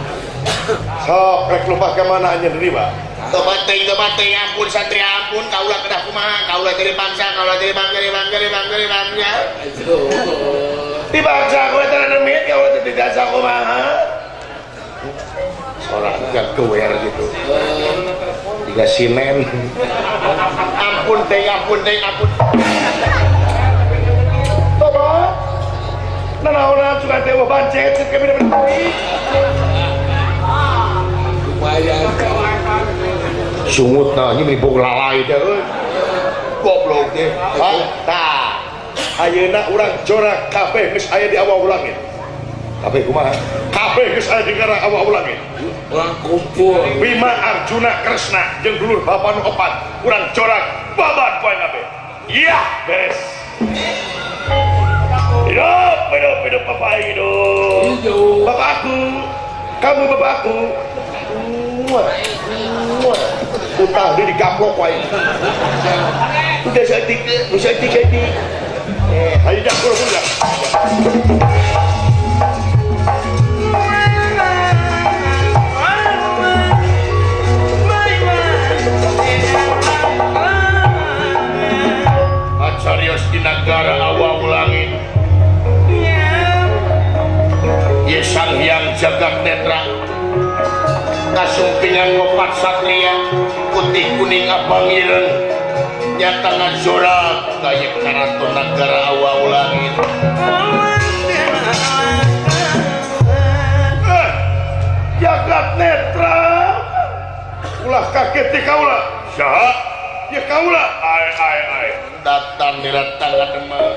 sok rek lupa ke mana aja dari Pak tebating ampun satria ampun kaulah kedah kumaha kaulah dari bangsa aduh di bangsa gue ternemit kaulah tidak sa kumaha seorang gak kewer gitu tiga sinen ampun tobat nanaona suka tewa bancet kami dapat duit lumayan sungut nah ini menipu lalai deh goblok deh tah ayeuna urang jorak kabeh geus aya di awal langit tapi kumaha kabeh geus aya di garang awal langit orang kumpul Bima Arjuna Kresna jeung dulur bapa nu opat urang corak babat poe kabeh iya beres hidup papa hidup bapakku kamu bapakku utang di gaplok wae udah setik ayo dah kurang Acarios di negara awal langit Ye Sang Hyang Jagat Netra kasumpingan ngopat satria putih kuning abang ireng nyata ngajora kayak karaton negara awal langit Jagat Netra ulah kaget di kaulah syahat ya kaulah ai datang nirat tangan demam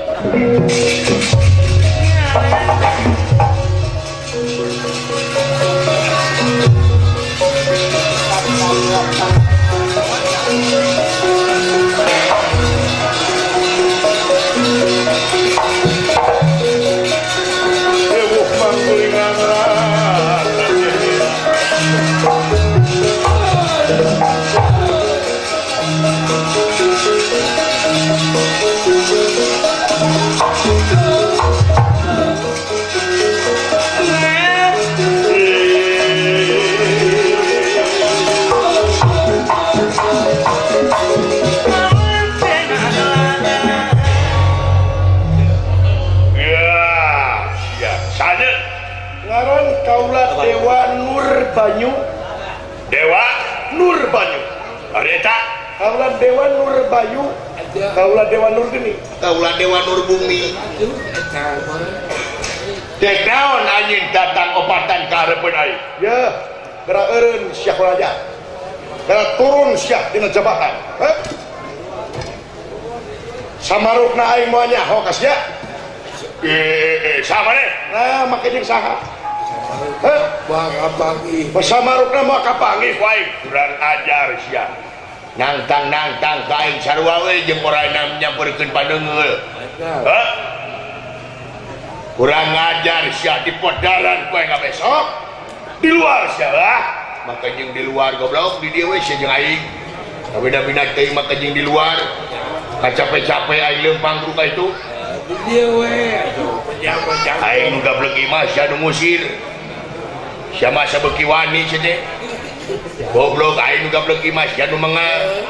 Ewuh mangkulingan ngaran kaula Dewa Nur Banyu. Dewa Nur Banyu. Ari eta kaula Dewa Nur Bayu. Kaula Dewa Nur geni. Kaulah Dewa Nur Bumi. Dek naon anjing datang opatan ka hareupeun aing. Ya, gerak eureun Syah Raja. Gerak turun Syah dina jabatan. Heh. Samarukna aing moal nyaho ka Syah. Sama deh. Nah, make jeung saha? Heh, Bang-abangi. samarukna moal kapanggih ku aing. Kurang ajar Syah. Nangtang ka aing sarua we jeung orangna nyampeurkeun padeungeul. Heh. Kurang ajar Syah di podaran ku aing besok. Di luar Syah lah. Maka jeung di luar goblok di dieu we sia jeung aing. Kabeda-beda teuing maka jeung di luar. Kacape-cape aing leumpang ku ka itu. Dia we atuh penjang-penjang. Aing nu gablek mah sia nu ngusir. Sia mah sabeuki wani sia teh. Goblok aing nu gablek mah sia nu mengal.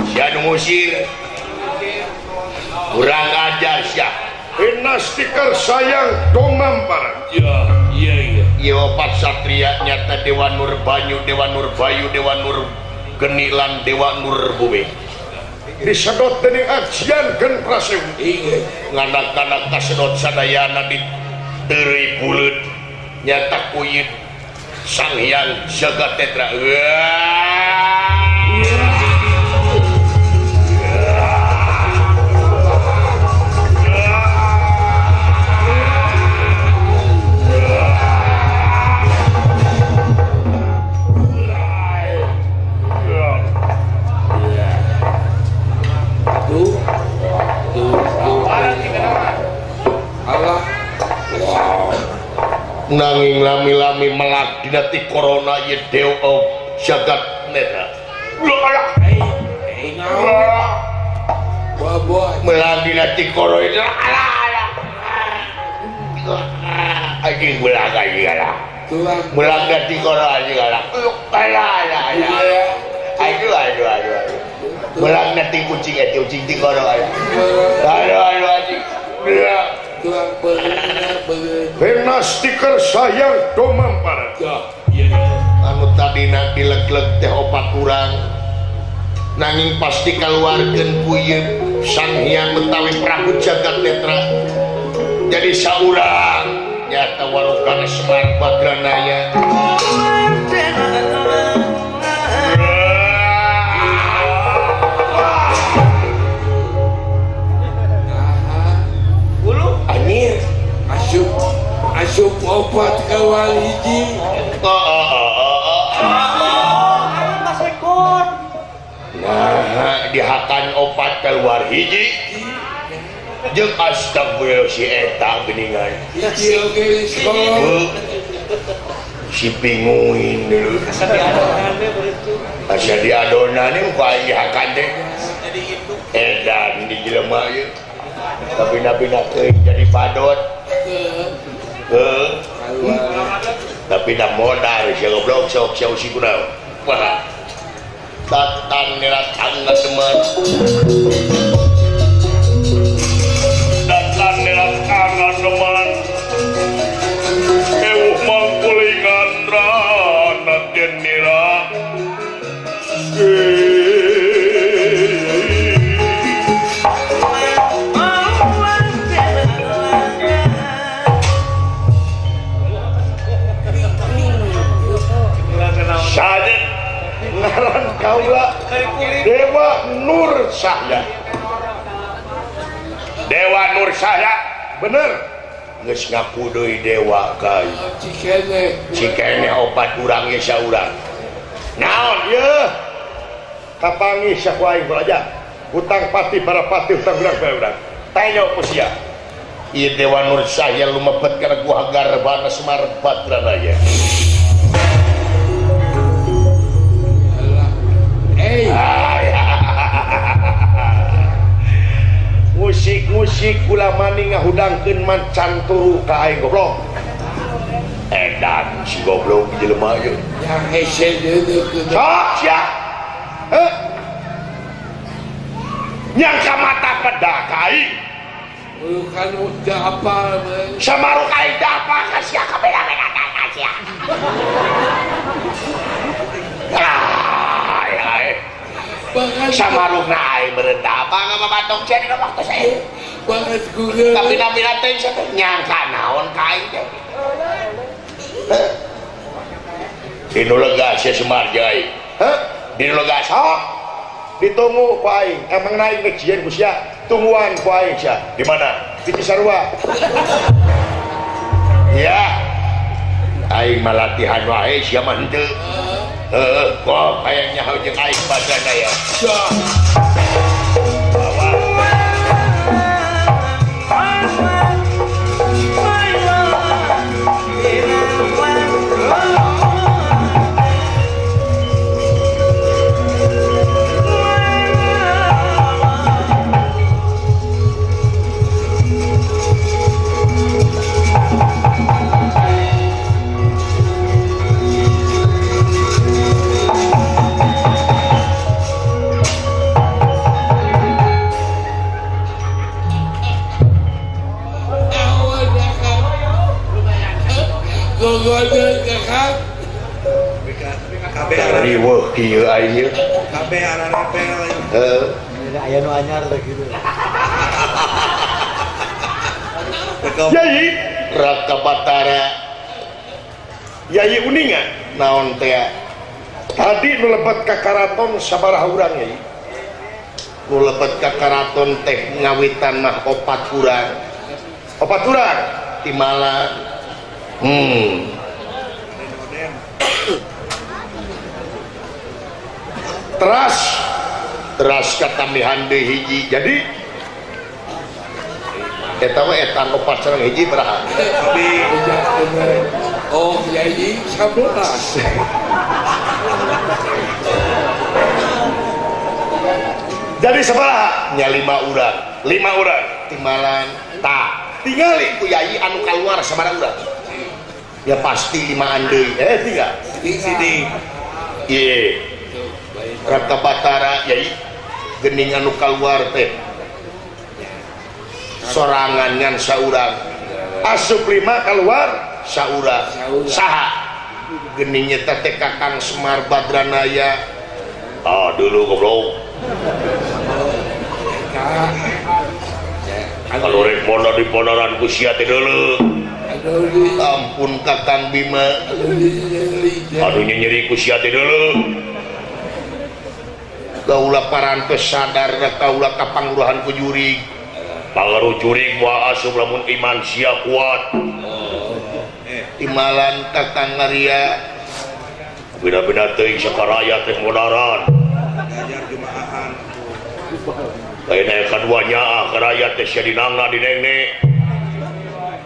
Sia nu ngusir. Kurang ajar sia. Stiker sayang domamparan. Ya, iya. Ieu opat satria nyata Dewa Nur Banyu, Dewa Nur Bayu, Dewa Nur Geni lan Dewa Nur Bumi. Disedot dening ajian gen prasewu. Ingat. Nganak-nganak kasedot sadayana di teureui buleut nyata kuyit Sang Hyang Jagatetra. Allah. Wow. Nanging lami-lami melak dina ti corona ye Dewa Jagat Netra. Boy. Melang dina ti corona anjing belang anjing ala. Tulang. Melang dina ti corona anjing ala. Aduh. Melang dina ti kucing kucing ti corona. Aduh anjing. Tulang bener. Stiker sayang domamparan. Ya, iya. Anu tadina dileg-leg teh opat kurang nanging pasti kaluarkeun ku ieu Sang Hyang Betawi Prabu Jagatnetra jadi saurang nyata warukana Semar Badranaya. Anjir Asup opat kawal hiji. Nah, dihakan opat keluar hiji jeung astagfirullah si eta geuningan Hiji oge sekolah. si pinguin dulu asa di adonan ini muka aing dihakan teh edan di jelema ieu tapi nabi-na teuing jadi padot tapi dah modal sia goblok sok sia usi kunaon wah datang nirat angga teman datang nirat angga teman ewuh mangkulingan rana den nirat saja Ngaran kaula Dewa Nur Sahya. Dewa Nur Sahya Bener. geus ngaku deui dewa kai cikene opat urang ge saurang naon Ieu kapangi sak wae aja hutang pati para pati hutang urang tanya usia ieu dewa nur saya lumebet kana gua garbana Semar Badranaya musik-musik kula mani ngahudangkeun mancan turu ka aing goblok edan si goblok jelema ieu yang hese deudeuh sok sia nyangka mata peda ka aing bukan udah apa samaru ka aing teh apa ka sia kabeda-beda ka sia samaruna aing meureun apa ngamabatok sia dina waktu saya banget gue tapi nabi teh nyangka naon ka aing teh dinu lega sia Semar Jai dinu lega sok ditunggu ku aing emang naik ngejieun ku sia tungguan ku aing sia di mana di Cisarua ya aing malatihan wae sia mah henteu kok kayaknya jeung aing badana ya gogodeun ka Kang dari weuh kieu aing ieu kabeh arana pel aya nu anyar teh kitu. Yai Raka Batara Yai uningan naon teh tadi nu lebet ka karaton sabaraha urang Yai nu lebet ka karaton teh ngawitan mah opat urang timala teras katamihan deui hiji jadi eta mah etan opat sareng hiji baraha tapi oh jadi 11 jadi sabaraha nya 5 urang timalan tak tingali ku Yai anu kaluar sabaraha urang ya pasti 5 deui tinggal di sini ieu Raka Batara Yai gening anu kaluar teh sorangan ngan saurang asup 5 keluar saurang saha geningnya teh Kakang Semar Badranaya dulu goblok kalau rek mono di ponaran ku sia teh deuleu ampun Kakang Bima aduh nyeri ku sia teh deuleu kaulah parantos sadar kaulah kapangluhan ku jurig pangaruh jurig moal asup lamun iman sia kuat timalan Kakang Arya bina-bina teuing sakaraya teh modaran ngajar jumaahan kayaknya kedua nyaa karaya teh sia dinangna dinenge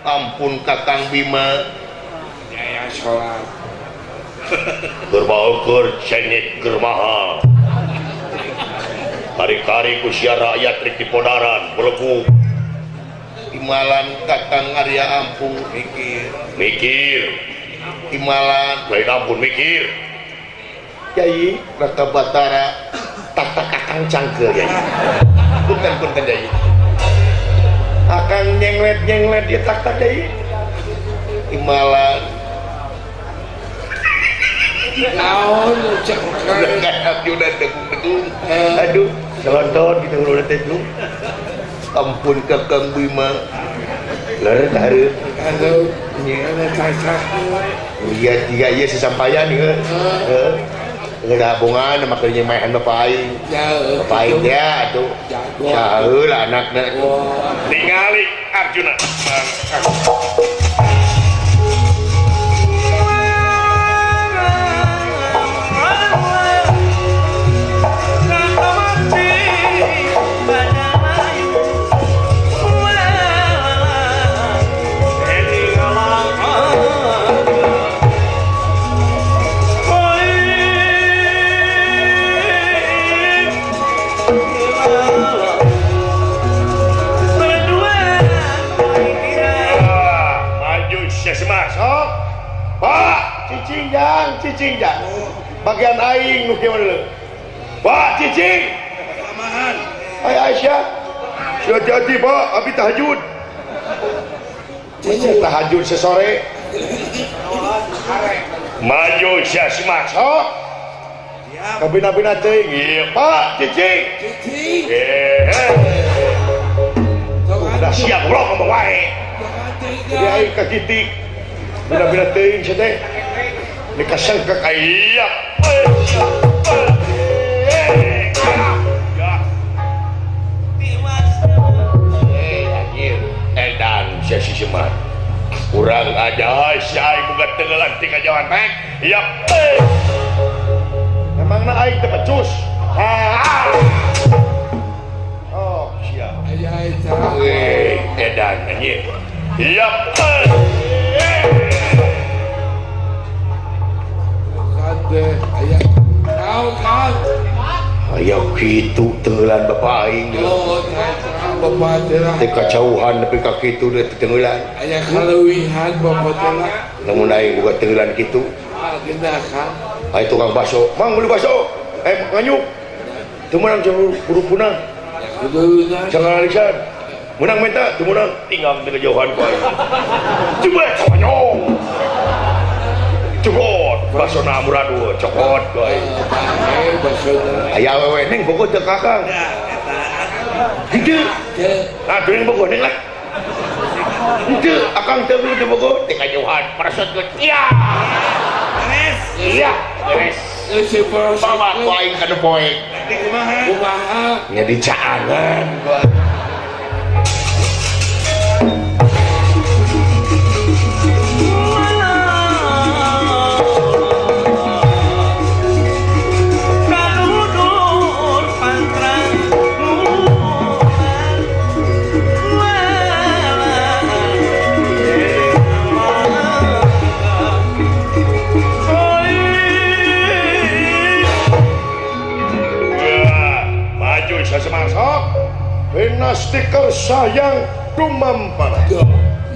ampun Kakang Bima jaya sholat berbauker cengit germaha kari-kari ku sia rakyat rek di podaran beregu timalan Kakang Arya ampun mikir timalan lain ampun mikir Yai Raka Batara tata Kakang cangkeul Yai punten Yai Akang nyenglet dia tak Yai timalan naon cangkeul udah degung aduh selonton gitu udah tetlung ampun Kakang Bima ler hareup kalau nyana cacak lihat ieu sesampaian heeh ngabungan makanya main bapak aing jauh bapak aing ya atuh saheul anakna ningali Arjuna. Cicing jang bagian aing nu kieu dulu Pak cicing Samahan. hai Aisyah sudah jadi Pak abi tahajud tahajud sesore maju sia simak sok kabina-bina teuing ieu Pak cicing Cicing. udah siap bro ngomong wae jadi aing kakitik bina-bina teuing sia teh dikasangka kayak anjir edan sia si Semar kurang aja si aing boga tenggelan ti kajawan mek iya emangna aing teh becus oh sia Ayah itu. edan anjir iya Ayah, kau kan? ayo gitu tenggelan bapak aing Oh, bapak telah. teh kacauhan tapi ka kitu teh tenggelan Ayah kalewihan bapak telah. namun aing boga tenggelan kitu Kena kan? aya tukang bakso mang beli bakso nganyuk teu meunang buru punang Kudunan. jangan alisan menang minta teu meunang tinggal di kejauhan ku aing coba cokot cokot bakso na muradu cokot ku aing aya awewe ning bogo teu kakang henteu nah teuing bogo ning lah henteu akang teu di bogo teh kajauhan parasot geus iya iya beres bawa ku aing ka depoek Di kumaha. Kumaha. nya di caangan gua semasok stiker sayang dumampara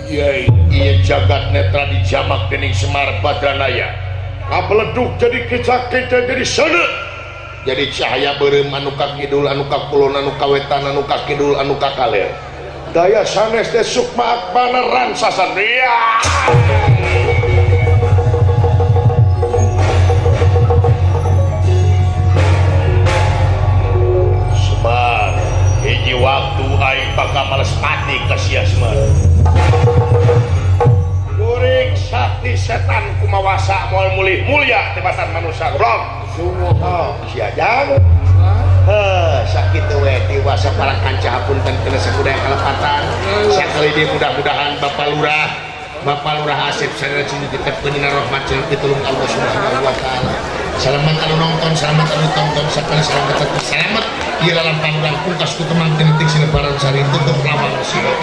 iya jagat netra dijamak dening Semar Badranaya kapeleduk jadi kecak-kecak jadi sana jadi cahaya beureum anu ka kidul anu ka kulon anu ka wetan anu ka kidul anu ka kaler daya sanes teh sukma akbaneran sasandria Semar hiji waktu aing bakal males mati ka sia Semar kuring sakti setan kumawasa moal mulih mulia tebatan manusia goblok oh sia jang sakit we tiwasa para kanca hapunten kena sakudaya kalepatan sakali dia mudah-mudahan Bapak Lurah Asep sadaya cinta kita penyinar rahmat jalan pitulung Allah Subhanahu wa taala. Selamat anu nonton, selamat anu tonton, sakali selamat tetep selamat. Ieu lalang pangurang pungkas ku temang teuing sinebaran sari tutup lawang siga.